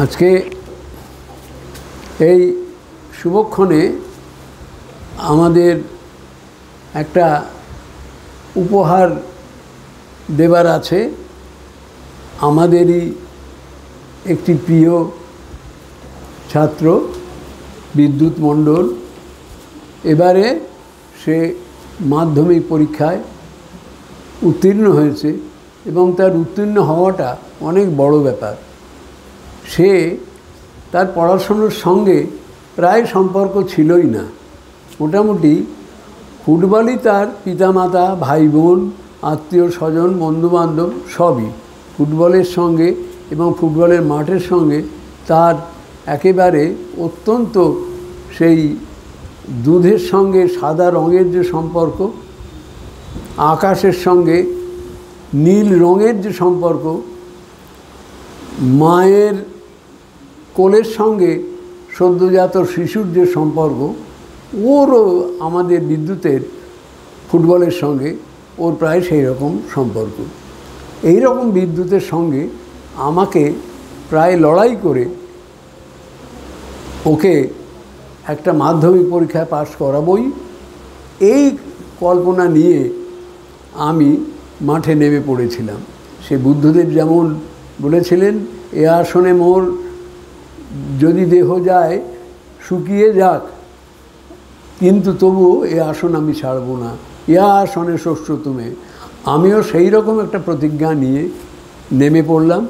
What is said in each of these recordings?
আজকে এই শুভক্ষণে আমাদের একটা উপহার দেবার আছে। আমাদেরই একটি প্রিয় ছাত্র বিদ্যুৎ মণ্ডল, এবারে সে মাধ্যমিক পরীক্ষায় উত্তীর্ণ হয়েছে এবং তার উত্তীর্ণ হওয়াটা অনেক বড় ব্যাপার। সে তার পড়াশোনার সঙ্গে প্রায় সম্পর্ক ছিলই না, মোটামুটি ফুটবলই তার পিতামাতা, ভাই বোন, আত্মীয় স্বজন, বন্ধুবান্ধব সবই ফুটবলের সঙ্গে এবং ফুটবলের মাঠের সঙ্গে তার একেবারে অত্যন্ত সেই দুধের সঙ্গে সাদা রঙের যে সম্পর্ক, আকাশের সঙ্গে নীল রঙের যে সম্পর্ক, মায়ের কোলের সঙ্গে সদ্যজাত শিশুর যে সম্পর্ক, ওরও আমাদের বিদ্যুতের ফুটবলের সঙ্গে ওর প্রায় সেই রকম সম্পর্ক। এই রকম বিদ্যুতের সঙ্গে আমাকে প্রায় লড়াই করে ওকে একটা মাধ্যমিক পরীক্ষায় পাশ করাবই, এই কল্পনা নিয়ে আমি মাঠে নেমে পড়েছিলাম। সে বুদ্ধদেব যেমন বলেছিলেন, এ আসনে মোর যদি দেহ যায় শুকিয়ে যাক, কিন্তু তবুও এ আসন আমি ছাড়ব না, এ আসনে শস্য তুমি। আমিও সেই রকম একটা প্রতিজ্ঞা নিয়ে নেমে পড়লাম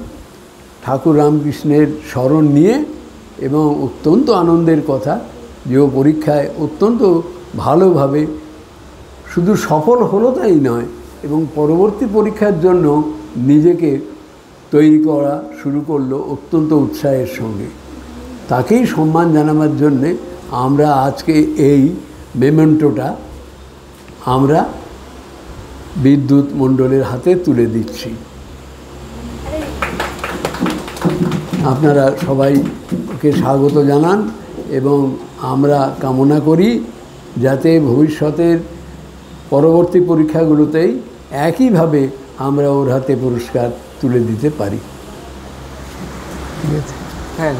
ঠাকুর রামকৃষ্ণের স্মরণ নিয়ে, এবং অত্যন্ত আনন্দের কথা যে ও পরীক্ষায় অত্যন্ত ভালোভাবে শুধু সফল হলো তাই নয়, এবং পরবর্তী পরীক্ষার জন্য নিজেকে তৈরি করা শুরু করলো অত্যন্ত উৎসাহের সঙ্গে। তাকেই সম্মান জানাবার জন্যে আমরা আজকে এই মেমেন্টোটা আমরা বিদ্যুৎ মণ্ডলের হাতে তুলে দিচ্ছি। আপনারা সবাই ওকে স্বাগত জানান এবং আমরা কামনা করি যাতে ভবিষ্যতের পরবর্তী পরীক্ষাগুলোতেই একইভাবে আমরা ওর হাতে পুরস্কার তুলে দিতে পারি। ঠিক আছে? হ্যাঁ।